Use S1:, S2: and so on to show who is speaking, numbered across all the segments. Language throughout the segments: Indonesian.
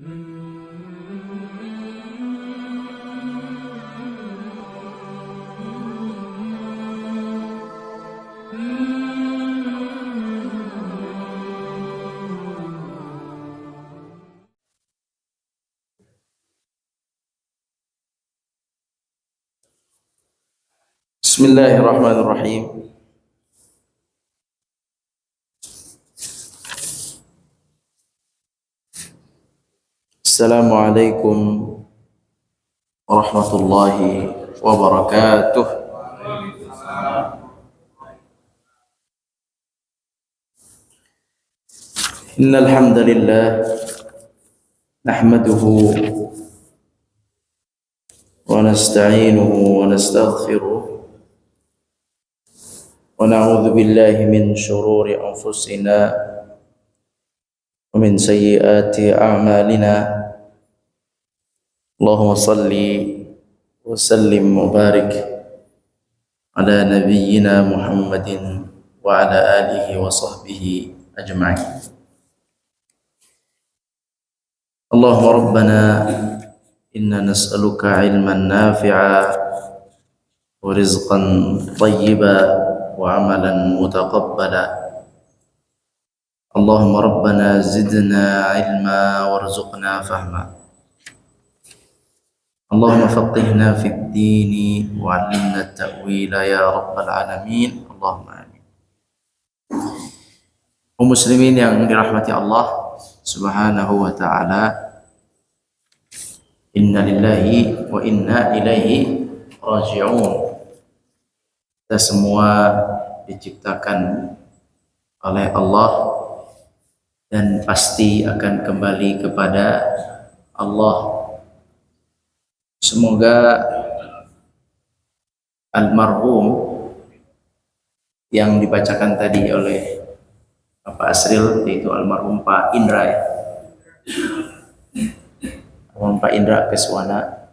S1: Bismillahirrahmanirrahim. Assalamualaikum warahmatullahi wabarakatuh. Innal hamdalillah nahmaduhu wa nasta'inuhu wa nastaghfiruh wa na'udzu billahi min shururi anfusina wa min sayyiati a'malina. Allahumma salli wa sallim wa barik ala nabiyyina Muhammadin wa ala alihi wa sahbihi ajma'in. Allahumma rabbana inna nas'aluka ilman nafi'a wa rizqan tayyiba wa amalan mutaqabbala. Allahumma rabbana zidna ilma warzuqna fahma. Allahumma faqihna fid dini wa 'allimna at-ta'wila ya rabbal alamin. Allahumma amin. Kaum muslimin yang dirahmati Allah Subhanahu wa taala, inna lillahi wa inna ilaihi raji'un. Kita semua diciptakan oleh Allah dan pasti akan kembali kepada Allah. Semoga almarhum yang dibacakan tadi oleh Bapak Asril, yaitu almarhum Pak Indra, almarhum Pak Indra Keswana,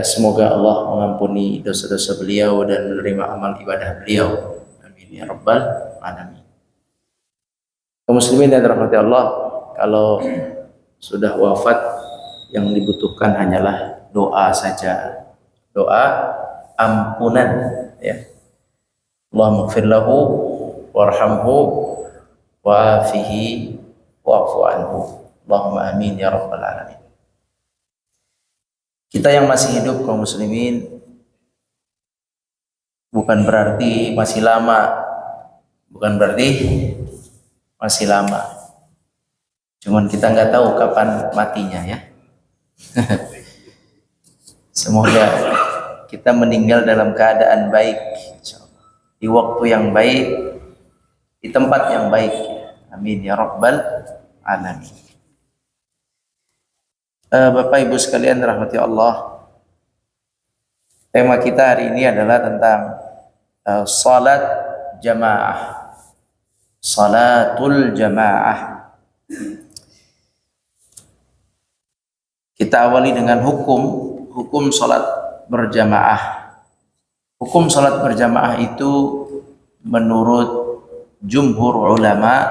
S1: semoga Allah mengampuni dosa-dosa beliau dan menerima amal ibadah beliau. Amin ya rabbal alamin. Kaum muslimin yang dirahmati Allah, kalau sudah wafat yang dibutuhkan hanyalah doa saja, doa ampunan, ya. Allahumma ighfir lahu warhamhu wa'afihi wa'fu anhu. Allahumma amin ya rabbal alamin. Kita yang masih hidup kaum muslimin bukan berarti masih lama, cuman kita nggak tahu kapan matinya, ya. Semoga kita meninggal dalam keadaan baik, di waktu yang baik, di tempat yang baik. Amin ya rabbal alamin. Bapak Ibu sekalian rahmati Allah, tema kita hari ini adalah tentang salat jamaah, salatul jamaah. Kita awali dengan hukum salat berjamaah. Hukum salat berjamaah itu menurut jumhur ulama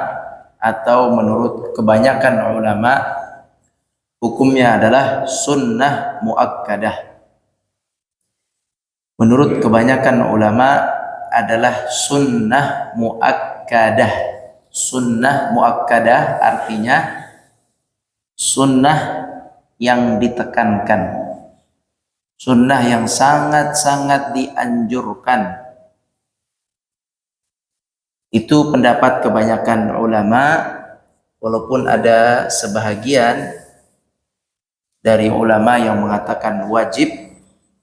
S1: atau menurut kebanyakan ulama, hukumnya adalah sunnah muakkadah. Menurut kebanyakan ulama adalah sunnah muakkadah. Sunnah muakkadah artinya sunnah yang ditekankan, sunnah yang sangat-sangat dianjurkan. Itu pendapat kebanyakan ulama, walaupun ada sebahagian dari ulama yang mengatakan wajib,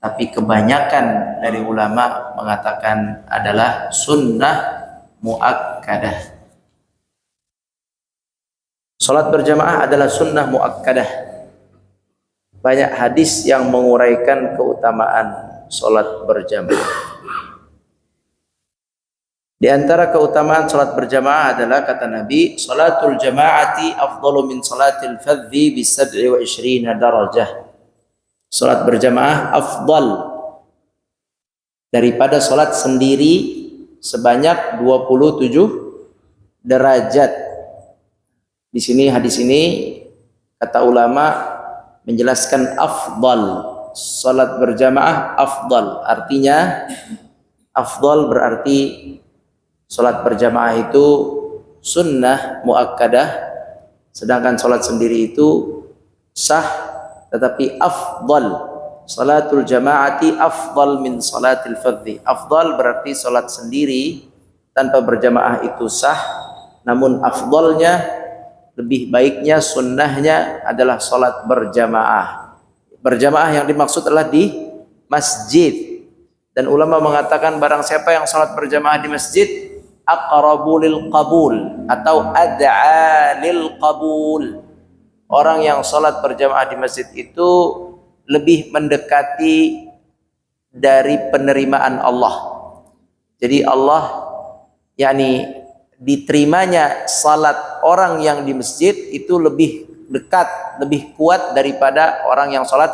S1: tapi kebanyakan dari ulama mengatakan adalah sunnah muakkadah. Salat berjamaah adalah sunnah muakkadah. Banyak hadis yang menguraikan keutamaan salat berjamaah. Di antara keutamaan salat berjamaah adalah, kata Nabi, salatul jama'ati afdalu min salatil fadhi bi 27 darajah. Salat berjamaah afdal daripada salat sendiri sebanyak 27 derajat. Di sini hadis ini kata ulama menjelaskan afdal. Salat berjamaah afdal. Artinya afdal berarti salat berjamaah itu sunnah muakkadah, sedangkan salat sendiri itu sah, tetapi afdal. Salatul jamaati afdal min salatil fardhi. Afdal berarti salat sendiri tanpa berjamaah itu sah, namun afdalnya, lebih baiknya, sunnahnya adalah salat berjamaah. Berjamaah yang dimaksud adalah di masjid. Dan ulama mengatakan barang siapa yang salat berjamaah di masjid aqrabu lil qabul atau ad'a lil qabul. Orang yang salat berjamaah di masjid itu lebih mendekati dari penerimaan Allah. Jadi Allah, yakni diterimanya salat orang yang di masjid itu lebih dekat, lebih kuat daripada orang yang salat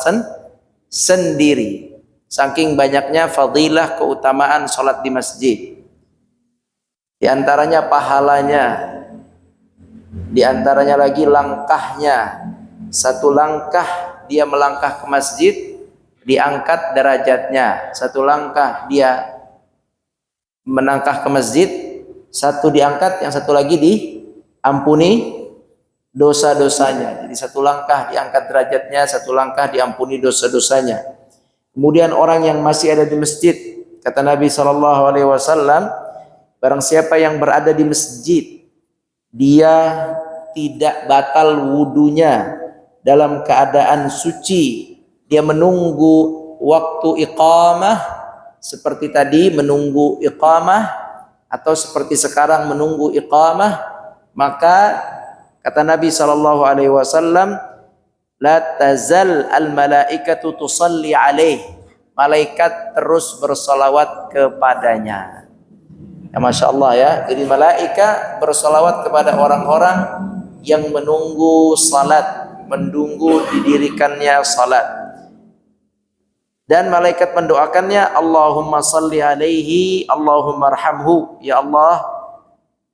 S1: sendiri. Saking banyaknya fadilah keutamaan salat di masjid. Di antaranya pahalanya, di antaranya lagi langkahnya. Satu langkah dia melangkah ke masjid diangkat derajatnya. Satu langkah dia melangkah ke masjid, satu diangkat, yang satu lagi diampuni dosa-dosanya. Jadi satu langkah diangkat derajatnya, satu langkah diampuni dosa-dosanya. Kemudian orang yang masih ada di masjid, kata Nabi SAW, barang siapa yang berada di masjid, dia tidak batal wudunya dalam keadaan suci. Dia menunggu waktu iqamah, seperti tadi menunggu iqamah, atau seperti sekarang menunggu iqamah, maka kata Nabi SAW, la tazal al malaikatu tusalli alaih, malaikat terus bersalawat kepadanya. Ya, Masya Allah ya. Jadi malaikat bersalawat kepada orang-orang yang menunggu salat, menunggu didirikannya salat. Dan malaikat mendoakannya, Allahumma salli alaihi, Allahumma arhamhu. Ya Allah,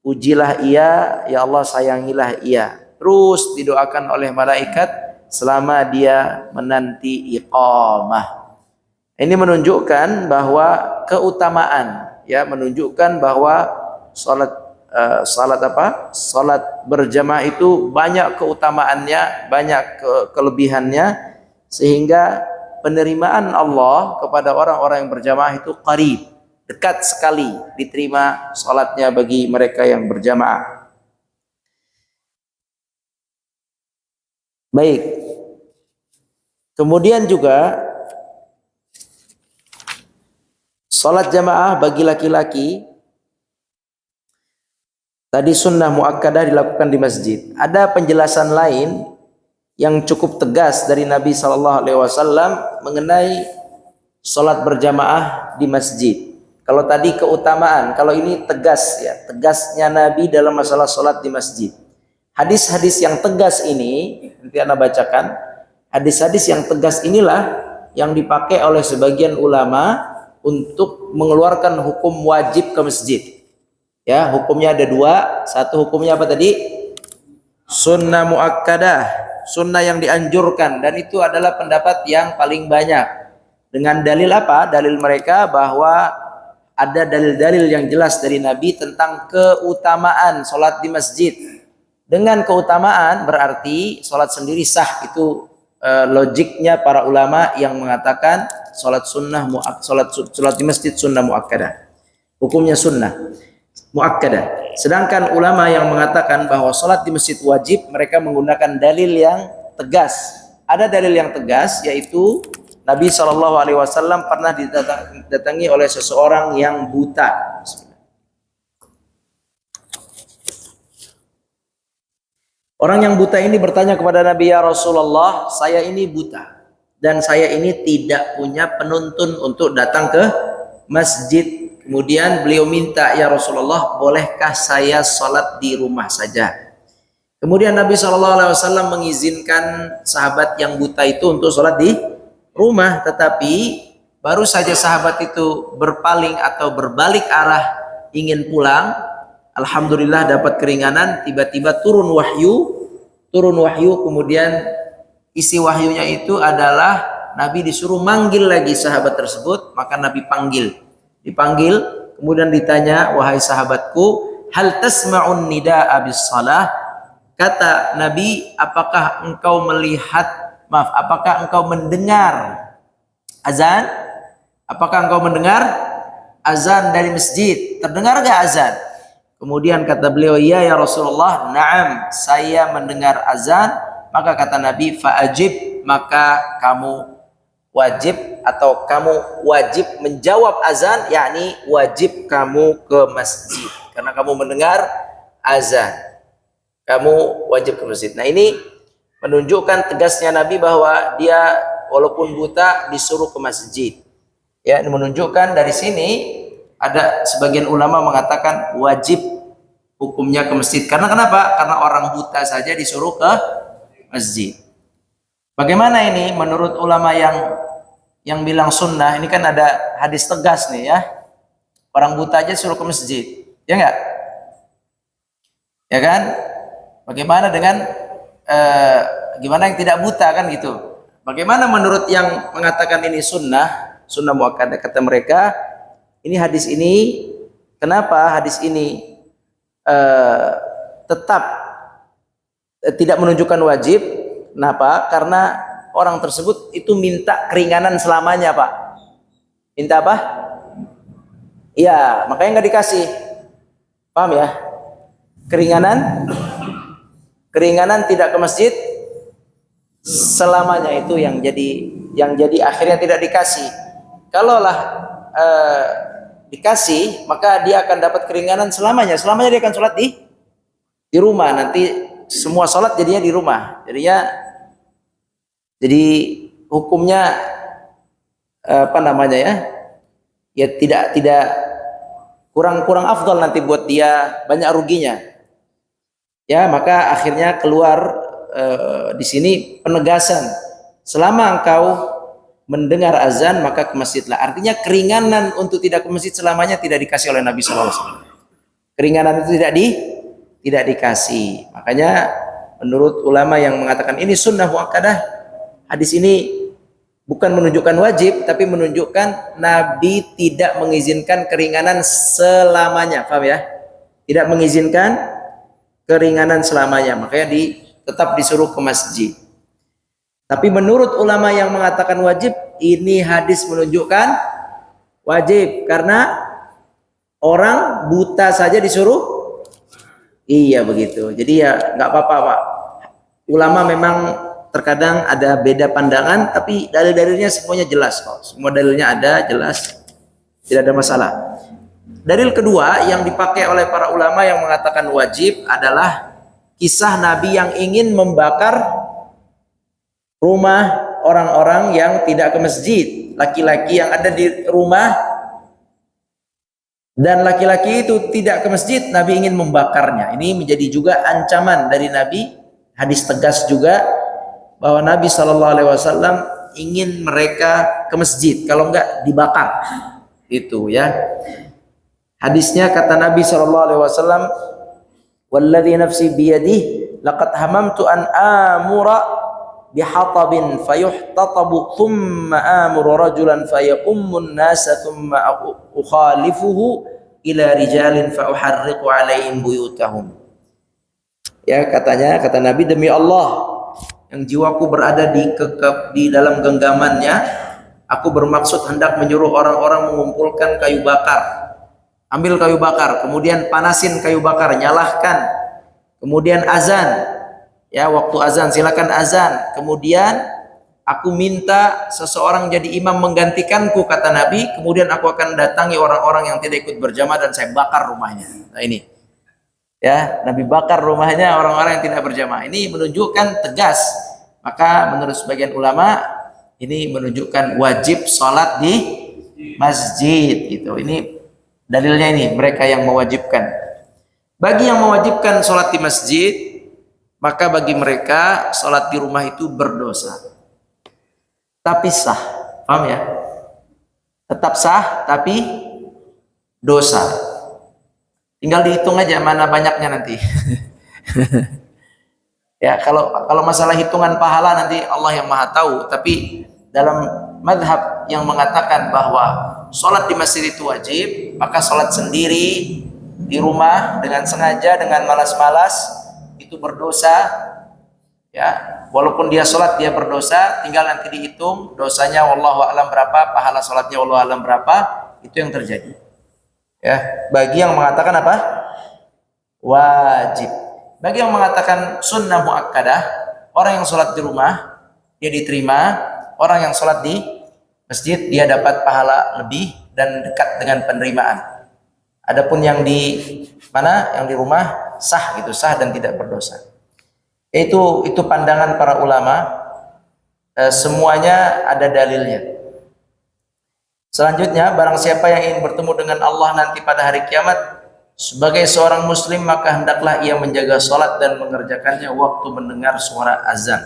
S1: pujilah ia, ya Allah sayangilah ia. Terus didoakan oleh malaikat selama dia menanti iqamah. Ini menunjukkan bahwa keutamaan, ya, menunjukkan bahwa salat berjamaah itu banyak keutamaannya, banyak kelebihannya, sehingga penerimaan Allah kepada orang-orang yang berjamaah itu qarib, dekat sekali diterima salatnya bagi mereka yang berjamaah. Baik. Kemudian juga salat jamaah bagi laki-laki tadi sunnah muakkadah dilakukan di masjid. Ada penjelasan lain yang cukup tegas dari Nabi SAW mengenai salat berjamaah di masjid. Kalau tadi keutamaan, kalau ini tegas, ya, tegasnya Nabi dalam masalah salat di masjid. Hadis-hadis yang tegas ini, nanti Anda bacakan, hadis-hadis yang tegas inilah yang dipakai oleh sebagian ulama untuk mengeluarkan hukum wajib ke masjid. Ya, hukumnya ada dua. Satu hukumnya apa tadi? Sunnah muakkadah, sunnah yang dianjurkan, dan itu adalah pendapat yang paling banyak. Dengan dalil apa? Dalil mereka bahwa ada dalil-dalil yang jelas dari Nabi tentang keutamaan salat di masjid. Dengan keutamaan berarti salat sendiri sah. Itu logiknya para ulama yang mengatakan salat di masjid sunnah muakkadah. Hukumnya sunnah muakkadah. Sedangkan ulama yang mengatakan bahwa salat di masjid wajib, mereka menggunakan dalil yang tegas. Ada dalil yang tegas, yaitu Nabi SAW pernah didatangi oleh seseorang yang buta. Orang yang buta ini bertanya kepada Nabi, ya Rasulullah, saya ini buta dan saya ini tidak punya penuntun untuk datang ke masjid. Kemudian beliau minta, ya Rasulullah, bolehkah saya sholat di rumah saja? Kemudian Nabi SAW mengizinkan sahabat yang buta itu untuk sholat di rumah. Tetapi baru saja sahabat itu berpaling atau berbalik arah ingin pulang, alhamdulillah dapat keringanan, tiba-tiba turun wahyu, kemudian isi wahyunya itu adalah Nabi disuruh manggil lagi sahabat tersebut, maka Nabi dipanggil, kemudian ditanya, wahai sahabatku, hal tasma'un nida'a bis salah? Kata Nabi, apakah engkau mendengar azan? Apakah engkau mendengar azan dari masjid? Terdengar gak azan? Kemudian kata beliau, iya ya Rasulullah, na'am, saya mendengar azan. Maka kata Nabi, fa'ajib, maka kamu wajib menjawab azan, yakni wajib kamu ke masjid. Karena kamu mendengar azan, kamu wajib ke masjid. Nah, ini menunjukkan tegasnya Nabi bahwa dia walaupun buta disuruh ke masjid. Ya, ini menunjukkan dari sini ada sebagian ulama mengatakan wajib hukumnya ke masjid. Karena kenapa? Karena orang buta saja disuruh ke masjid. Bagaimana ini menurut ulama yang bilang sunnah? Ini kan ada hadis tegas nih ya. Orang buta aja suruh ke masjid. Ya enggak? Ya kan? Bagaimana dengan gimana yang tidak buta kan gitu? Bagaimana menurut yang mengatakan ini sunnah muakkadah? Kata mereka, ini hadis ini, kenapa hadis ini tetap tidak menunjukkan wajib? Kenapa? Karena orang tersebut itu minta keringanan selamanya, Pak. Minta apa? Iya, makanya nggak dikasih. Paham ya? Keringanan tidak ke masjid selamanya, itu yang jadi akhirnya tidak dikasih. Kalaulah dikasih, maka dia akan dapat keringanan selamanya dia akan sholat di rumah. Nanti semua sholat jadinya di rumah, jadi hukumnya ya tidak kurang afdal, nanti buat dia banyak ruginya. Ya, maka akhirnya keluar di sini penegasan, selama engkau mendengar azan maka ke masjidlah. Artinya keringanan untuk tidak ke masjid selamanya tidak dikasih oleh Nabi SAW. Keringanan itu tidak dikasih. Makanya menurut ulama yang mengatakan ini sunnah muakkadah, hadis ini bukan menunjukkan wajib, tapi menunjukkan Nabi tidak mengizinkan keringanan selamanya. Paham ya? Tidak mengizinkan keringanan selamanya, makanya tetap disuruh ke masjid. Tapi menurut ulama yang mengatakan wajib, ini hadis menunjukkan wajib, karena orang buta saja disuruh. Iya begitu. Jadi ya nggak apa-apa, Pak. Ulama memang terkadang ada beda pandangan, tapi dalil-dalilnya semuanya jelas kok. Semua dalilnya ada, jelas, tidak ada masalah. Dalil kedua yang dipakai oleh para ulama yang mengatakan wajib adalah kisah Nabi yang ingin membakar rumah orang-orang yang tidak ke masjid. Laki-laki yang ada di rumah dan laki-laki itu tidak ke masjid, Nabi ingin membakarnya. Ini menjadi juga ancaman dari Nabi. Hadis tegas juga bahwa Nabi SAW ingin mereka ke masjid, kalau enggak dibakar. Itu ya. Hadisnya kata Nabi SAW, "Walladzi nafsi biyadihi laqad hamamtu an amura bihatabin fayuhtatabu thumma amuru rajulan fayaqummun nasa thumma ukhalifuhu ila rijalin fa uharriqu alaihim buyutahum." Ya, kata Nabi, demi Allah yang jiwaku berada di dalam genggamannya, aku bermaksud hendak menyuruh orang-orang mengumpulkan kayu bakar. Ambil kayu bakar, kemudian panasin kayu bakar, nyalahkan, kemudian azan. Ya, waktu azan silakan azan. Kemudian aku minta seseorang jadi imam menggantikanku, kata Nabi. Kemudian aku akan datangi orang-orang yang tidak ikut berjamaah dan saya bakar rumahnya. Nah ini, ya, Nabi bakar rumahnya orang-orang yang tidak berjamaah. Ini menunjukkan tegas. Maka menurut sebagian ulama ini menunjukkan wajib sholat di masjid. Gitu. Ini dalilnya, ini mereka yang mewajibkan. Bagi yang mewajibkan sholat di masjid, maka bagi mereka sholat di rumah itu berdosa, tapi sah. Paham ya? Tetap sah tapi dosa. Tinggal dihitung aja mana banyaknya nanti. Ya, kalau masalah hitungan pahala nanti Allah yang Maha tahu, tapi dalam madhab yang mengatakan bahwa sholat di masjid itu wajib, maka sholat sendiri di rumah dengan sengaja, dengan malas-malas itu berdosa. Ya, walaupun dia sholat dia berdosa, tinggal nanti dihitung dosanya wallahu a'lam berapa, pahala sholatnya wallahu a'lam berapa, itu yang terjadi. Ya, bagi yang mengatakan apa? Wajib. Bagi yang mengatakan sunnah muakkadah, orang yang sholat di rumah dia diterima, orang yang sholat di masjid dia dapat pahala lebih dan dekat dengan penerimaan. Adapun yang di mana, yang di rumah sah gitu, sah dan tidak berdosa. Itu pandangan para ulama, semuanya ada dalilnya. Selanjutnya, barang siapa yang ingin bertemu dengan Allah nanti pada hari kiamat, sebagai seorang muslim maka hendaklah ia menjaga salat dan mengerjakannya waktu mendengar suara azan.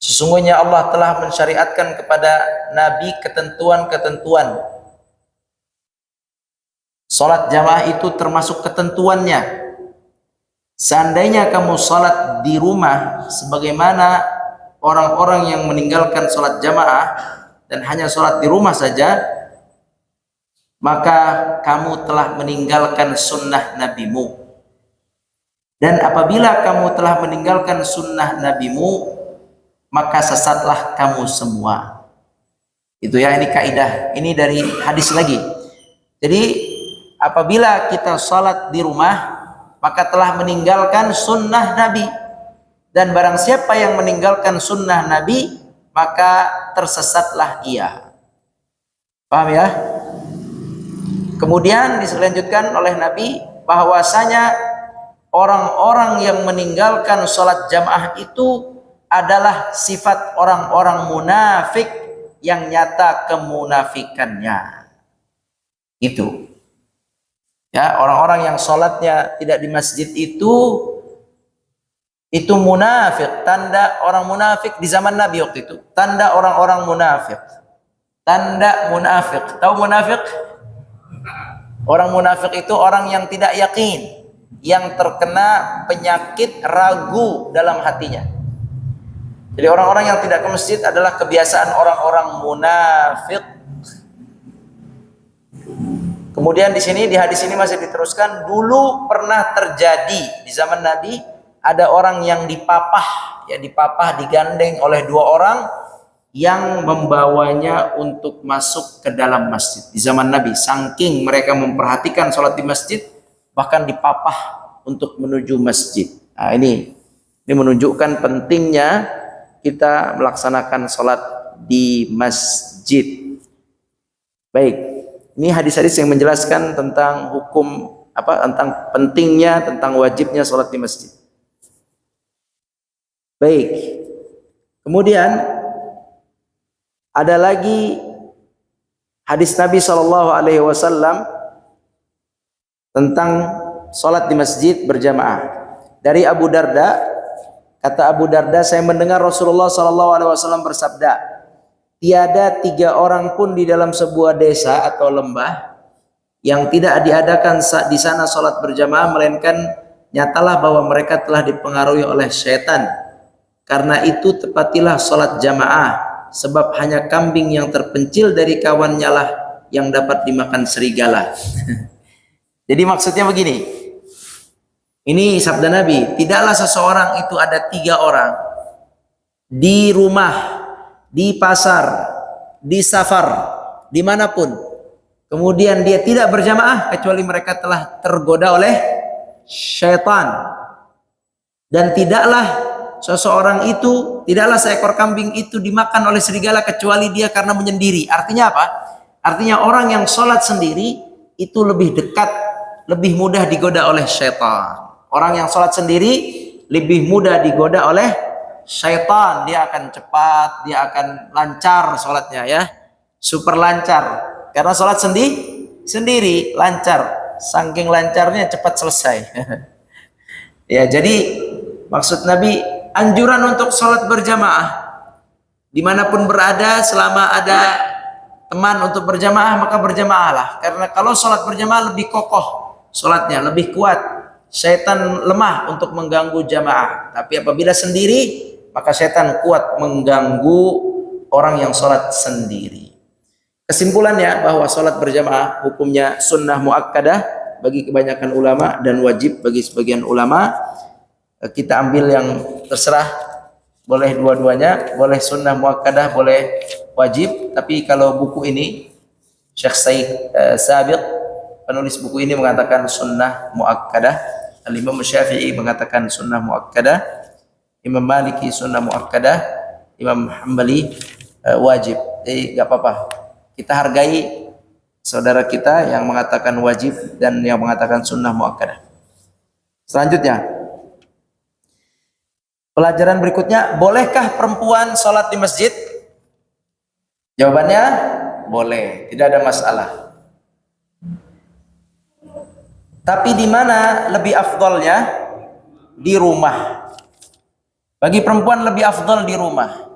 S1: Sesungguhnya Allah telah mensyariatkan kepada Nabi ketentuan-ketentuan. Salat jamaah itu termasuk ketentuannya. Seandainya kamu salat di rumah sebagaimana orang-orang yang meninggalkan salat jamaah dan hanya salat di rumah saja, maka kamu telah meninggalkan sunnah nabimu. Dan apabila kamu telah meninggalkan sunnah nabimu, maka sesatlah kamu semua. Itu ya, ini kaidah. Ini dari hadis lagi. Jadi apabila kita salat di rumah, maka telah meninggalkan sunnah nabi. Dan barang siapa yang meninggalkan sunnah nabi, maka tersesatlah ia. Paham ya? Kemudian diselanjutkan oleh Nabi bahwasanya orang-orang yang meninggalkan sholat jamaah itu adalah sifat orang-orang munafik yang nyata kemunafikannya. Itu ya, orang-orang yang sholatnya tidak di masjid itu munafik. Tanda orang munafik di zaman Nabi waktu itu, tanda orang-orang munafik, tanda munafik. Tahu munafik? Orang munafik itu orang yang tidak yakin, yang terkena penyakit ragu dalam hatinya. Jadi orang-orang yang tidak ke masjid adalah kebiasaan orang-orang munafik. Kemudian di sini, di hadis ini masih diteruskan, dulu pernah terjadi di zaman Nabi ada orang yang dipapah, ya dipapah, digandeng oleh dua orang yang membawanya untuk masuk ke dalam masjid di zaman Nabi. Saking mereka memperhatikan sholat di masjid, bahkan dipapah untuk menuju masjid. Nah, ini menunjukkan pentingnya kita melaksanakan sholat di masjid. Baik, ini hadis-hadis yang menjelaskan tentang hukum tentang pentingnya, tentang wajibnya sholat di masjid. Baik, kemudian ada lagi hadis Nabi SAW tentang sholat di masjid berjamaah. Dari Abu Darda, kata Abu Darda, saya mendengar Rasulullah SAW bersabda, tiada 3 orang pun di dalam sebuah desa atau lembah yang tidak diadakan di sana sholat berjamaah, melainkan nyatalah bahwa mereka telah dipengaruhi oleh syaitan. Karena itu tepatilah sholat jamaah, sebab hanya kambing yang terpencil dari kawannya lah yang dapat dimakan serigala. Jadi maksudnya begini, ini sabda Nabi, tidaklah seseorang itu ada 3 orang di rumah, di pasar, di safar, dimanapun, kemudian dia tidak berjamaah kecuali mereka telah tergoda oleh syaitan. Dan tidaklah seseorang itu, tidaklah seekor kambing itu dimakan oleh serigala kecuali dia karena menyendiri. Artinya apa? Artinya orang yang sholat sendiri itu lebih dekat, lebih mudah digoda oleh syaitan. Orang yang sholat sendiri lebih mudah digoda oleh syaitan. Dia akan cepat, dia akan lancar sholatnya ya, super lancar. Karena sholat sendiri lancar, saking lancarnya cepat selesai. Ya, jadi maksud Nabi, anjuran untuk sholat berjamaah dimanapun berada, selama ada teman untuk berjamaah maka berjamaahlah. Karena kalau sholat berjamaah lebih kokoh, sholatnya lebih kuat, syaitan lemah untuk mengganggu jamaah. Tapi apabila sendiri, maka syaitan kuat mengganggu orang yang sholat sendiri. Kesimpulannya bahwa sholat berjamaah hukumnya sunnah muakkadah bagi kebanyakan ulama dan wajib bagi sebagian ulama. Kita ambil yang terserah, boleh dua-duanya, boleh sunnah muakkadah, boleh wajib. Tapi kalau buku ini Syekh Said Sabiq, penulis buku ini, mengatakan sunnah muakkadah. Al-Imam Syafi'i mengatakan sunnah muakkadah, Imam Maliki sunnah muakkadah, Imam Hambali wajib. Jadi nggak apa-apa, kita hargai saudara kita yang mengatakan wajib dan yang mengatakan sunnah muakkadah. Selanjutnya, pelajaran berikutnya, bolehkah perempuan sholat di masjid? Jawabannya boleh, tidak ada masalah. Tapi di mana lebih afdolnya? Di rumah. Bagi perempuan lebih afdol di rumah.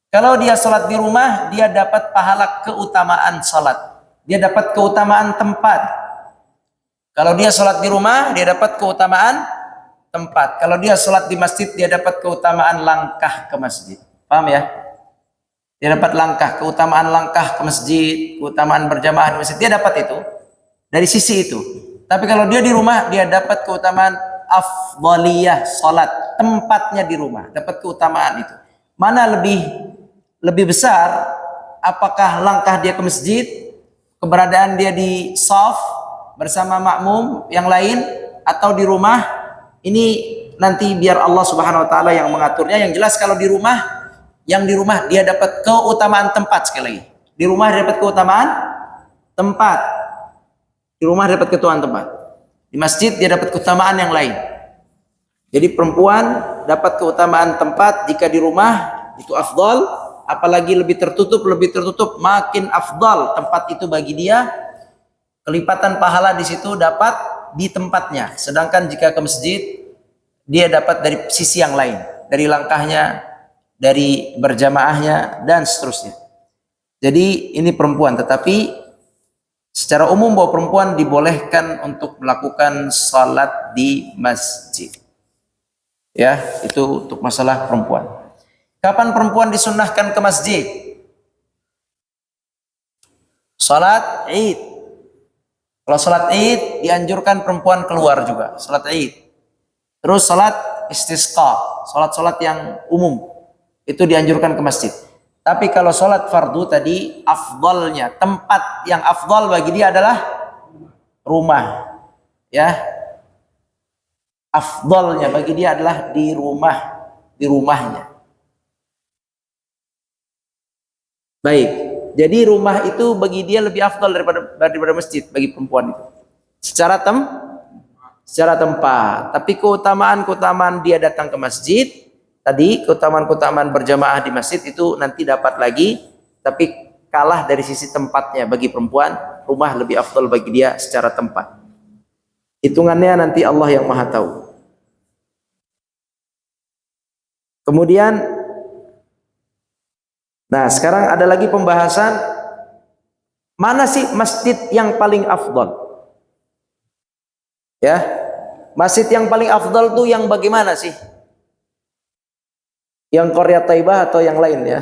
S1: Kalau dia sholat di rumah, dia dapat pahala keutamaan sholat. Dia dapat keutamaan tempat. Kalau dia sholat di rumah, dia dapat keutamaan tempat. Kalau dia sholat di masjid, dia dapat keutamaan langkah ke masjid. Paham ya? Dia dapat keutamaan langkah ke masjid, keutamaan berjamaah di masjid. Dia dapat itu dari sisi itu. Tapi kalau dia di rumah, dia dapat keutamaan afdaliyah sholat, tempatnya di rumah, dapat keutamaan itu. Mana lebih besar? Apakah langkah dia ke masjid, keberadaan dia di shaf bersama makmum yang lain, atau di rumah? Ini nanti biar Allah Subhanahu wa taala yang mengaturnya. Yang jelas kalau di rumah, yang di rumah dia dapat keutamaan tempat. Sekali lagi, di rumah dia dapat keutamaan tempat. Di rumah dia dapat keutamaan tempat. Di masjid dia dapat keutamaan yang lain. Jadi perempuan dapat keutamaan tempat jika di rumah, itu afdal. Apalagi lebih tertutup makin afdal tempat itu bagi dia. Kelipatan pahala di situ dapat di tempatnya. Sedangkan jika ke masjid, dia dapat dari sisi yang lain, dari langkahnya, dari berjamaahnya, dan seterusnya. Jadi ini perempuan, tetapi secara umum bahwa perempuan dibolehkan untuk melakukan salat di masjid. Ya, itu untuk masalah perempuan. Kapan perempuan disunnahkan ke masjid? Salat Id. Kalau salat Id dianjurkan perempuan keluar juga, salat Id. Terus salat istisqa, salat-salat yang umum, itu dianjurkan ke masjid. Tapi kalau sholat fardu tadi, afdalnya, tempat yang afdal bagi dia adalah rumah. Ya, afdalnya bagi dia adalah di rumah, di rumahnya. Baik, jadi rumah itu bagi dia lebih afdal daripada masjid bagi perempuan itu. Secara tempat. Tapi keutamaan dia datang ke masjid. Tadi keutamaan berjamaah di masjid itu nanti dapat lagi, tapi kalah dari sisi tempatnya. Bagi perempuan, rumah lebih afdal bagi dia secara tempat. Hitungannya nanti Allah yang Maha tahu. Kemudian, nah sekarang ada lagi pembahasan, mana sih masjid yang paling afdal? Ya, masjid yang paling afdal tuh yang bagaimana sih? Yang Korea Taibah atau yang lain ya?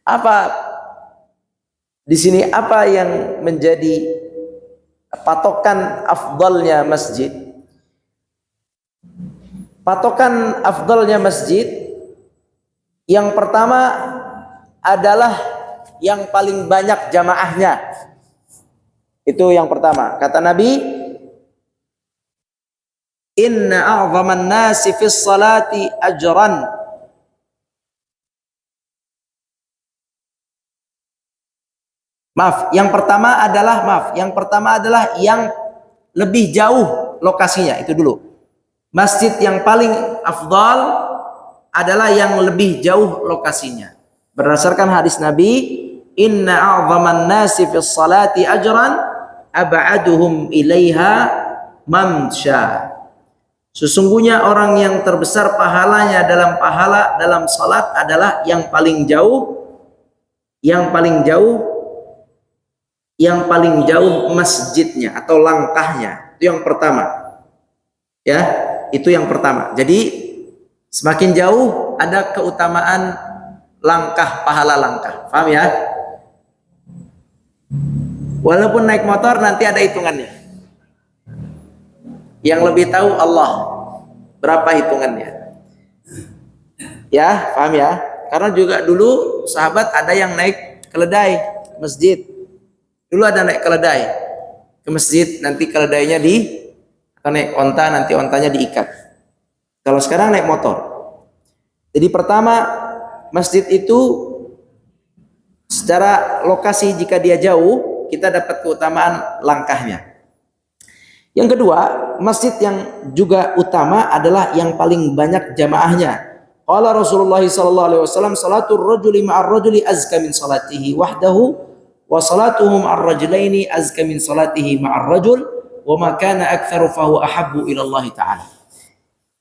S1: Apa di sini, apa yang menjadi patokan afdalnya masjid? Patokan afdalnya masjid yang pertama adalah yang paling banyak jamaahnya. Itu yang pertama. Kata Nabi, inna a'zaman nasi fis salati ajran. Yang pertama adalah yang lebih jauh lokasinya. Itu dulu. Masjid yang paling afdal adalah yang lebih jauh lokasinya. Berdasarkan hadis Nabi, inna a'zaman nasi fis salati ajran ab'aduhum ilaiha mamsha. Sesungguhnya orang yang terbesar pahalanya dalam salat adalah yang paling jauh yang paling jauh masjidnya atau langkahnya. Itu yang pertama. Ya, itu yang pertama. Jadi semakin jauh ada keutamaan langkah, pahala langkah. Paham ya? Walaupun naik motor nanti ada hitungannya. Yang lebih tahu Allah berapa hitungannya. Ya, paham ya? Karena juga dulu sahabat ada yang naik keledai masjid. Dulu ada naik keledai ke masjid, nanti keledainya atau naik onta, nanti ontanya diikat. Kalau sekarang naik motor. Jadi pertama, masjid itu secara lokasi jika dia jauh, kita dapat keutamaan langkahnya. Yang kedua, masjid yang juga utama adalah yang paling banyak jamaahnya. Qala Rasulullah sallallahu alaihi wasallam, salatul rajuli ma'ar rajuli azka min salatihi wahdahu wa salatuhum ar-rajulaini azka min salatihi ma'ar rajul wa ma kana aktsaru fahu ahabbu ila Allah taala.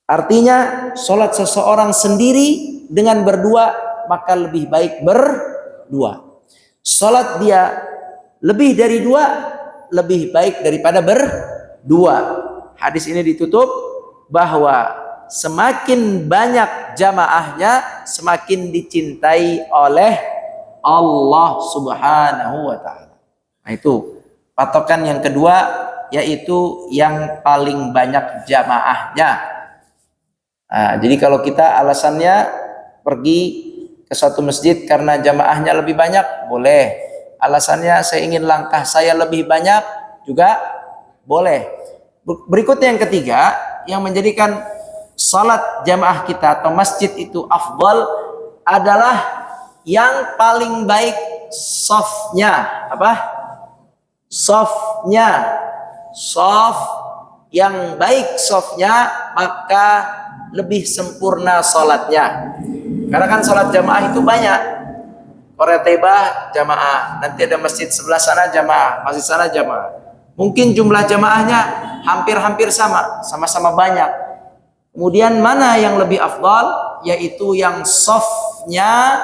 S1: Artinya, salat seseorang sendiri dengan berdua maka lebih baik berdua. Salat dia lebih dari dua lebih baik daripada berdua. Hadis ini ditutup bahwa semakin banyak jamaahnya semakin dicintai oleh Allah Subhanahu wa taala. Nah, itu patokan yang kedua, yaitu yang paling banyak jamaahnya. Nah, jadi kalau kita alasannya pergi ke suatu masjid karena jamaahnya lebih banyak, boleh. Alasannya saya ingin langkah saya lebih banyak, juga boleh. Berikutnya yang ketiga, yang menjadikan salat jamaah kita atau masjid itu afdal adalah yang paling baik shafnya. Apa? Shafnya. Shaf yang baik shafnya, maka lebih sempurna salatnya. Karena kan salat jamaah itu banyak. Qoratibah jamaah, nanti ada masjid sebelah sana jamaah, masjid sana jamaah. Mungkin jumlah jamaahnya hampir-hampir sama-sama banyak. Kemudian mana yang lebih afdal? Yaitu yang shafnya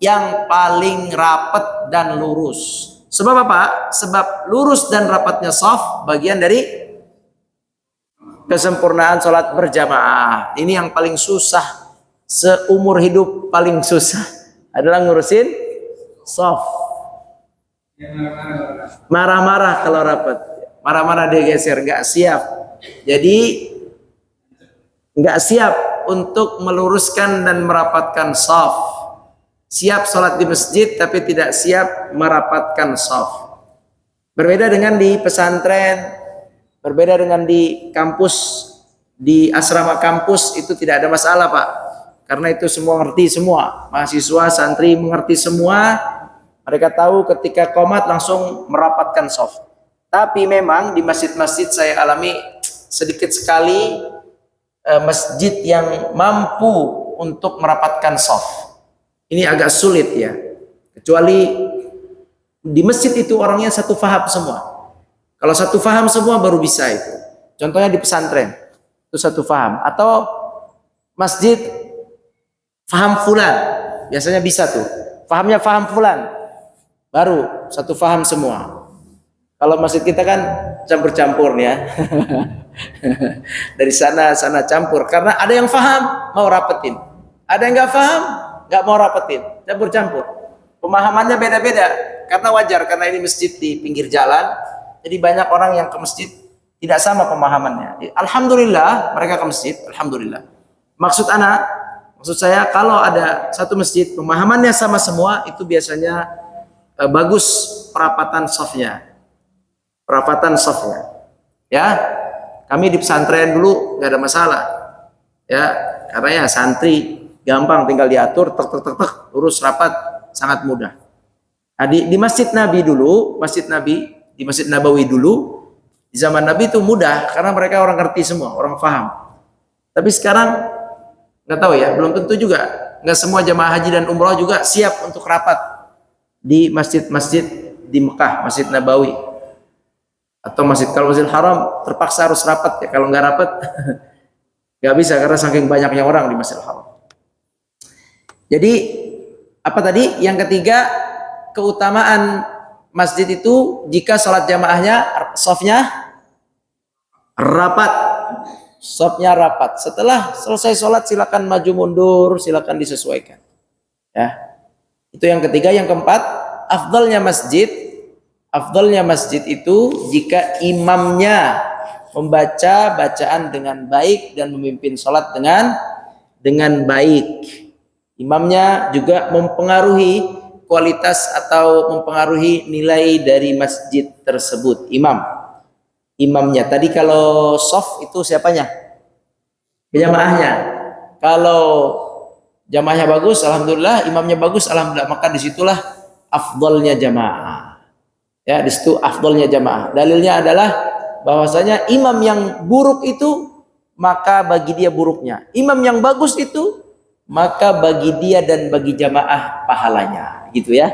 S1: yang paling rapat dan lurus. Sebab apa? Sebab lurus dan rapatnya shaf bagian dari kesempurnaan sholat berjamaah. Ini yang paling susah, seumur hidup paling susah adalah ngurusin shaf. Marah-marah kalau rapat, marah-marah dia geser, nggak siap. Jadi nggak siap untuk meluruskan dan merapatkan shaf. Siap sholat di masjid tapi tidak siap merapatkan shaf. Berbeda dengan di pesantren, berbeda dengan di kampus, di asrama kampus itu tidak ada masalah, Pak. Karena itu semua ngerti semua, mahasiswa, santri mengerti semua. Mereka tahu ketika qomat langsung merapatkan shaf. Tapi memang di masjid-masjid saya alami sedikit sekali masjid yang mampu untuk merapatkan shaf. Ini agak sulit ya. Kecuali di masjid itu orangnya satu faham semua. Kalau satu faham semua baru bisa itu. Contohnya di pesantren itu satu faham. Atau masjid faham fulan, biasanya bisa tuh. Fahamnya faham fulan, baru satu faham semua. Kalau masjid kita kan campur-campur nih ya. Dari sana campur. Karena ada yang faham mau rapetin, ada yang nggak faham nggak mau rapetin, campur-campur. Pemahamannya beda-beda. Karena wajar, karena ini masjid di pinggir jalan. Jadi banyak orang yang ke masjid tidak sama pemahamannya. Alhamdulillah mereka ke masjid, alhamdulillah. Maksud saya kalau ada satu masjid pemahamannya sama semua, itu biasanya bagus perapatan shafnya. Perapatan shafnya. Ya. Kami di pesantren dulu nggak ada masalah. Ya, karena ya santri gampang, tinggal diatur tek lurus rapat, sangat mudah. Nah, di Masjid Nabi dulu, di Masjid Nabawi dulu, di zaman Nabi itu mudah karena mereka orang ngerti semua, orang paham. Tapi sekarang nggak tahu ya, belum tentu juga. Nggak semua jamaah haji dan umroh juga siap untuk rapat di masjid-masjid di Mekah, Masjid Nabawi atau kalau Masjidil Haram terpaksa harus rapat ya. Kalau nggak rapat nggak bisa karena saking banyaknya orang di Masjidil Haram. Jadi apa tadi? Yang ketiga, keutamaan masjid itu jika sholat jamaahnya safnya rapat. Safnya rapat. Setelah selesai sholat silakan maju mundur, silakan disesuaikan. Ya. Itu yang ketiga. Yang keempat, afdalnya masjid itu jika imamnya membaca bacaan dengan baik dan memimpin sholat dengan baik. Imamnya juga mempengaruhi kualitas atau mempengaruhi nilai dari masjid tersebut. Imamnya. Tadi kalau shaf itu siapanya? Jamaahnya. Kalau jamaahnya bagus, alhamdulillah. Imamnya bagus, alhamdulillah. Maka disitulah afdalnya jamaah. Ya, disitu afdalnya jamaah. Dalilnya adalah bahwasanya imam yang buruk itu maka bagi dia buruknya. Imam yang bagus itu maka bagi dia dan bagi jamaah pahalanya. Gitu ya.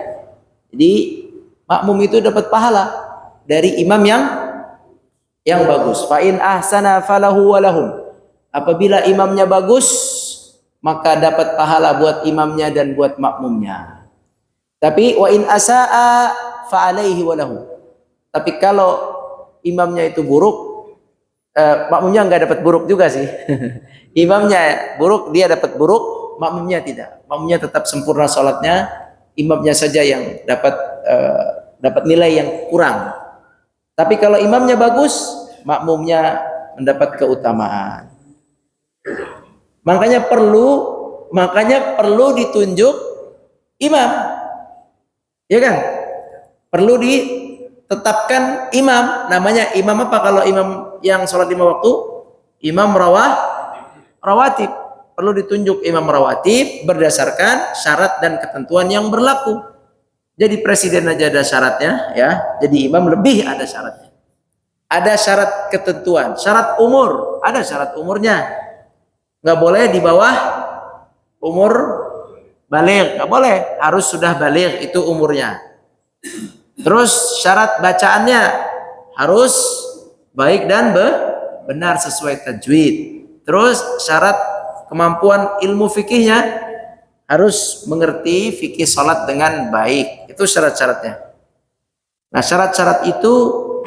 S1: Jadi makmum itu dapat pahala dari imam yang bagus. Fa in ahsana falahu walahum. Apabila imamnya bagus, maka dapat pahala buat imamnya dan buat makmumnya. Tapi wa in asaa fa alaihi walahum. Tapi kalau imamnya itu buruk, makmumnya nggak dapat buruk juga sih. Imamnya buruk, dia dapat buruk, makmumnya tidak. Makmumnya tetap sempurna sholatnya, imamnya saja yang dapat nilai yang kurang. Tapi kalau imamnya bagus, makmumnya mendapat keutamaan. Makanya perlu ditunjuk imam, ya kan? Perlu ditetapkan imam. Namanya imam apa? Kalau imam yang sholat 5 waktu, imam rawatib. Perlu ditunjuk imam rawatib berdasarkan syarat dan ketentuan yang berlaku. Jadi presiden aja ada syaratnya, ya. Jadi imam lebih ada syaratnya. Ada syarat ketentuan, syarat umur, ada syarat umurnya. Nggak boleh di bawah umur baligh, nggak boleh, harus sudah baligh itu umurnya. Terus syarat bacaannya harus baik dan benar sesuai tajwid. Terus syarat kemampuan ilmu fikihnya harus mengerti fikih sholat dengan baik. Itu syarat-syaratnya. Nah, syarat-syarat itu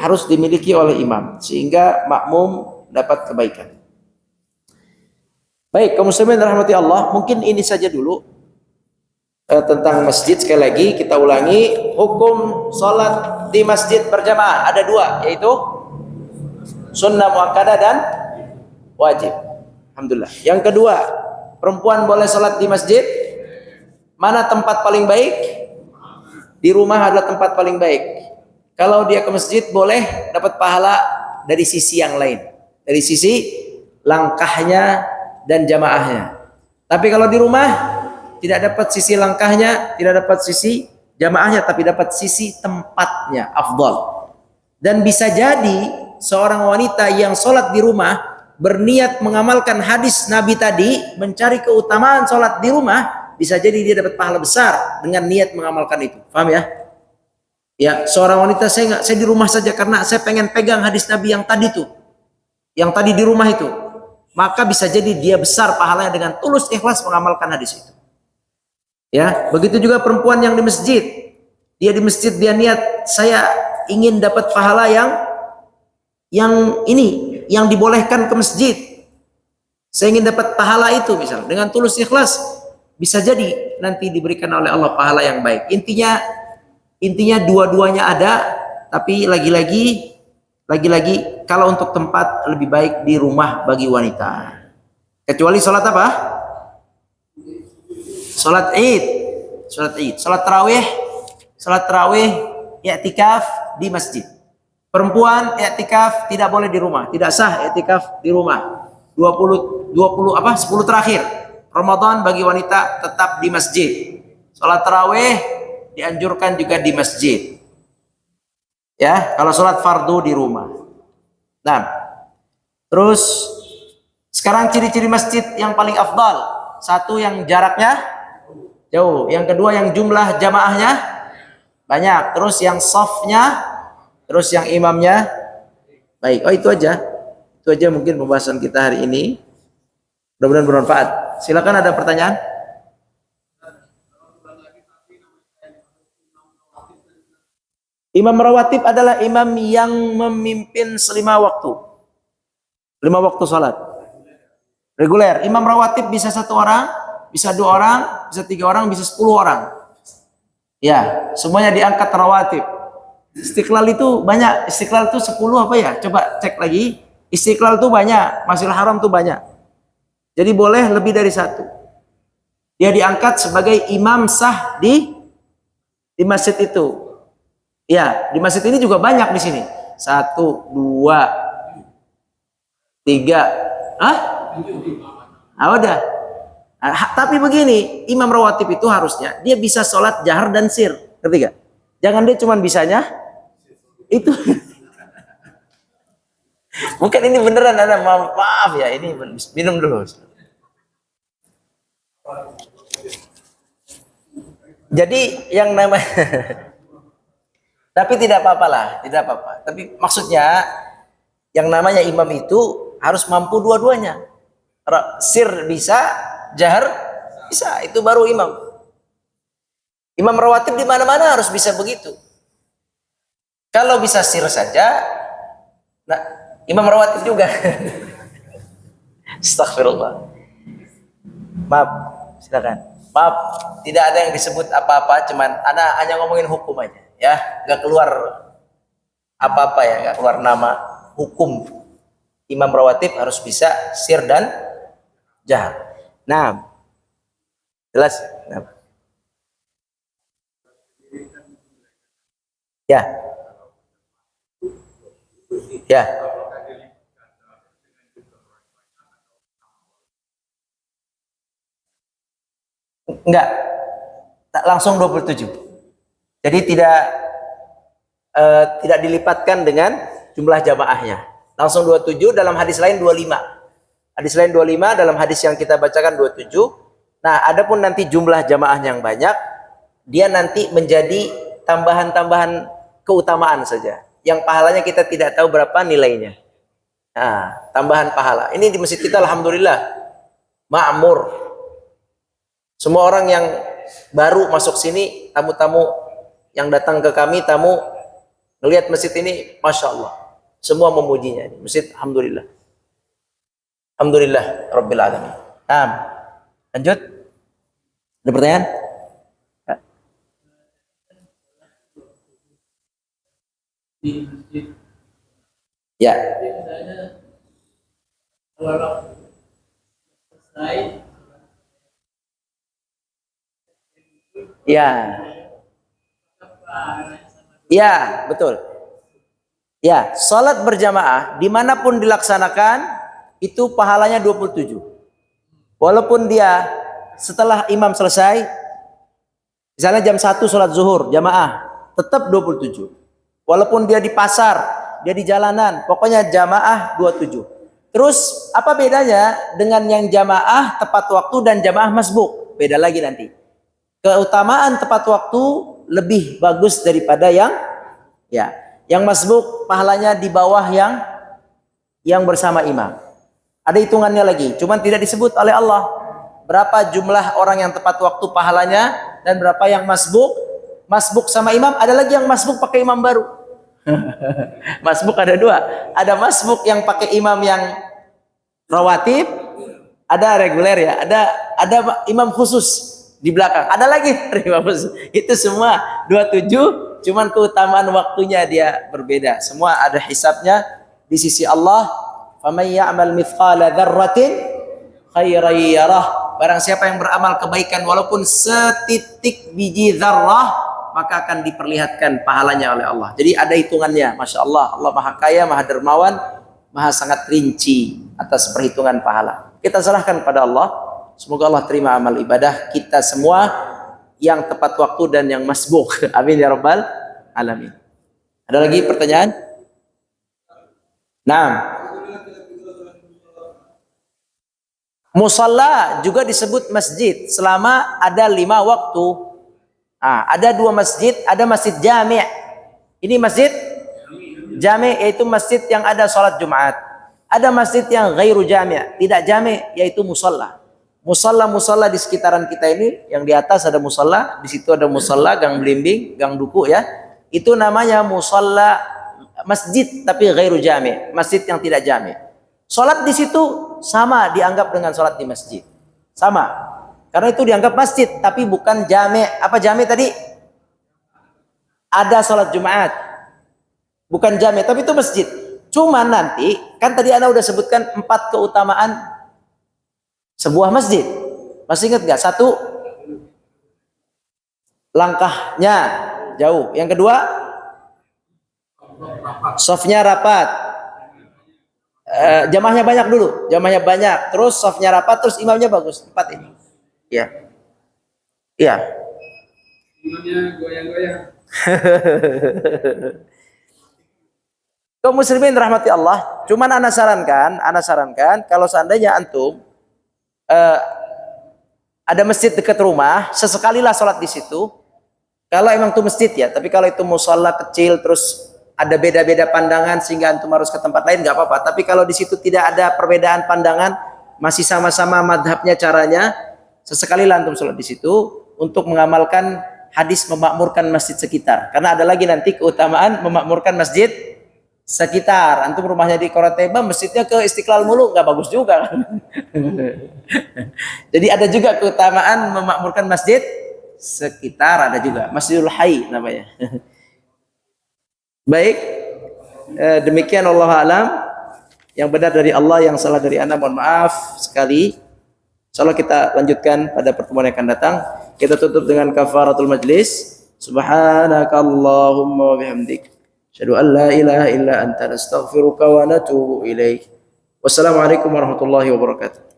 S1: harus dimiliki oleh imam sehingga makmum dapat kebaikan. Baik, kaum muslimin rahmati Allah, mungkin ini saja dulu tentang masjid. Sekali lagi kita ulangi, hukum sholat di masjid berjamaah ada 2, yaitu sunnah muakkadah dan wajib. Alhamdulillah. Yang kedua, perempuan boleh sholat di masjid. Mana tempat paling baik? Di rumah adalah tempat paling baik. Kalau dia ke masjid boleh dapat pahala dari sisi yang lain, dari sisi langkahnya dan jamaahnya. Tapi kalau di rumah tidak dapat sisi langkahnya, tidak dapat sisi jamaahnya, tapi dapat sisi tempatnya, afdal. Dan bisa jadi seorang wanita yang sholat di rumah berniat mengamalkan hadis Nabi tadi, mencari keutamaan sholat di rumah, bisa jadi dia dapat pahala besar dengan niat mengamalkan itu. Paham ya? Ya, seorang wanita, saya di rumah saja karena saya pengen pegang hadis Nabi yang tadi tuh, yang tadi di rumah itu. Maka bisa jadi dia besar pahalanya dengan tulus ikhlas mengamalkan hadis itu. Ya, begitu juga perempuan yang di masjid. Dia di masjid, dia niat, saya ingin dapat pahala yang dibolehkan ke masjid. Saya ingin dapat pahala itu misalnya dengan tulus ikhlas, bisa jadi nanti diberikan oleh Allah pahala yang baik. Intinya dua-duanya ada, tapi lagi-lagi kalau untuk tempat lebih baik di rumah bagi wanita. Kecuali sholat apa? Sholat Id, sholat tarawih, i'tikaf di masjid. Perempuan i'tikaf tidak boleh di rumah, tidak sah i'tikaf di rumah. 10 terakhir Ramadan bagi wanita tetap di masjid. Sholat tarawih dianjurkan juga di masjid. Ya, kalau sholat fardu di rumah. Nah, terus sekarang ciri-ciri masjid yang paling afdal. 1, yang jaraknya jauh. Yang kedua, yang jumlah jamaahnya banyak. Terus yang safnya, terus yang imamnya baik. Oh, itu aja. Itu aja mungkin pembahasan kita hari ini. Mudah-mudahan bermanfaat. Silakan, ada pertanyaan? Imam rawatib adalah imam yang memimpin 5 waktu. 5 waktu salat. Reguler. Imam rawatib bisa 1 orang, bisa 2 orang, bisa 3 orang, bisa 10 orang. Ya, semuanya diangkat rawatib. Istiqlal itu banyak. Istiqlal itu 10 apa ya? Coba cek lagi. Istiqlal itu banyak. Masjidil Haram itu banyak. Jadi boleh lebih dari 1. Dia diangkat sebagai imam sah di masjid itu. Ya, di masjid ini juga banyak di sini. 1, 2, 3. Hah? Udah. Tapi begini, imam rawatib itu harusnya dia bisa sholat jahar dan sir. Ngerti gak? Jangan dia cuma bisanya itu. Mungkin ini beneran ada, maaf ya, ini minum dulu. Jadi yang namanya tapi tidak apa-apa lah, tidak apa-apa. Tapi maksudnya yang namanya imam itu harus mampu dua-duanya. Sir bisa, jahar bisa, itu baru imam. Imam rawatib di mana-mana harus bisa begitu. Kalau bisa sir saja, nah imam rawatib juga. Astagfirullah. Maaf, silakan. Maaf, tidak ada yang disebut apa-apa, cuman ana hanya ngomongin hukum aja, ya, nggak keluar apa-apa ya, nggak keluar nama hukum. Imam rawatib harus bisa sir dan jahar. Nah, jelas. Nah. Ya, ya. Enggak, langsung 27. Jadi tidak dilipatkan dengan jumlah jamaahnya. Langsung 27, dalam hadis lain 25. Hadis lain 25, dalam hadis yang kita bacakan 27. Nah, adapun nanti jumlah jamaahnya yang banyak, dia nanti menjadi tambahan-tambahan keutamaan saja. Yang pahalanya kita tidak tahu berapa nilainya. Nah, tambahan pahala. Ini di masjid kita alhamdulillah ma'mur. Semua orang yang baru masuk sini, tamu-tamu yang datang ke kami, tamu melihat masjid ini, Masya Allah, semua memujinya. Masjid, alhamdulillah. Alhamdulillah, Rabbil Alamin. Nah, lanjut. Ada pertanyaan? Ya. Ya. Ya, betul. Ya, sholat berjamaah dimanapun dilaksanakan itu pahalanya 27. Walaupun dia setelah imam selesai, misalnya jam 1 sholat zuhur jamaah, tetap 27. Walaupun dia di pasar, dia di jalanan, pokoknya jamaah 27. Terus apa bedanya dengan yang jamaah tepat waktu dan jamaah masbuk? Beda lagi nanti. Keutamaan tepat waktu lebih bagus daripada yang masbuk, pahalanya di bawah yang bersama imam. Ada hitungannya lagi, cuman tidak disebut oleh Allah berapa jumlah orang yang tepat waktu pahalanya dan berapa yang masbuk. Masbuk sama imam, ada lagi yang masbuk pakai imam baru. Masbuk ada 2, ada masbuk yang pakai imam yang rawatib, ada reguler ya, ada imam khusus di belakang, ada lagi imam khusus. Itu semua 27, cuman keutamaan waktunya dia berbeda. Semua ada hisabnya di sisi Allah. Faman ya'mal mithqala dzarratin khairan yarah. Barang siapa yang beramal kebaikan walaupun setitik biji dzarrah, maka akan diperlihatkan pahalanya oleh Allah. Jadi ada hitungannya. Masya Allah, Allah maha kaya, maha dermawan, maha sangat rinci atas perhitungan pahala. Kita serahkan pada Allah. Semoga Allah terima amal ibadah kita semua yang tepat waktu dan yang masbuk. Amin ya rabbal alamin. Ada lagi pertanyaan? Nah, musalla juga disebut masjid selama ada 5 waktu. Ada 2 masjid, ada masjid jami'. Ini masjid jami', yaitu masjid yang ada sholat Jumat. Ada masjid yang ghairu jami', tidak jami', yaitu musalla. Musalla di sekitaran kita ini, yang di atas ada musalla, di situ ada musalla, gang belimbing, gang duku ya. Itu namanya musalla masjid tapi ghairu jami', masjid yang tidak jami'. Salat di situ sama dianggap dengan salat di masjid. Sama. Karena itu dianggap masjid tapi bukan jami'. Apa jami' tadi? Ada salat Jumat. Bukan jami' tapi itu masjid. Cuma nanti kan tadi Anda udah sebutkan 4 keutamaan sebuah masjid. Masih ingat nggak? 1, langkahnya jauh. Yang kedua, softnya rapat. Jamaahnya banyak dulu. Jamaahnya banyak. Terus softnya rapat. Terus imamnya bagus. 4 ini. Iya. Iya.
S2: Imamnya goyang-goyang.
S1: Kaum muslimin rahmati Allah. Cuman ana sarankan kalau seandainya antum ada masjid dekat rumah, sesekalilah sholat di situ. Kalau emang itu masjid ya, tapi kalau itu musholla kecil terus ada beda-beda pandangan sehingga antum harus ke tempat lain nggak apa-apa. Tapi kalau di situ tidak ada perbedaan pandangan, masih sama-sama madhabnya caranya, sesekalilah antum sholat di situ untuk mengamalkan hadis memakmurkan masjid sekitar. Karena ada lagi nanti keutamaan memakmurkan masjid sekitar. Antum rumahnya di Korateba, masjidnya ke Istiqlal mulu, nggak bagus juga kan? Jadi ada juga keutamaan memakmurkan masjid sekitar, ada juga Masjidul Hayy namanya. Baik, demikian Allah alam. Yang benar dari Allah, yang salah dari Anda mohon maaf sekali. Insyaallah kita lanjutkan pada pertemuan yang akan datang. Kita tutup dengan kafaratul majlis. Subhanakallahumma wa bihamdik, asyhadu an la ilaha illa anta, nastaghfiruka wa natubu ilaik. Wassalamualaikum warahmatullahi wabarakatuh.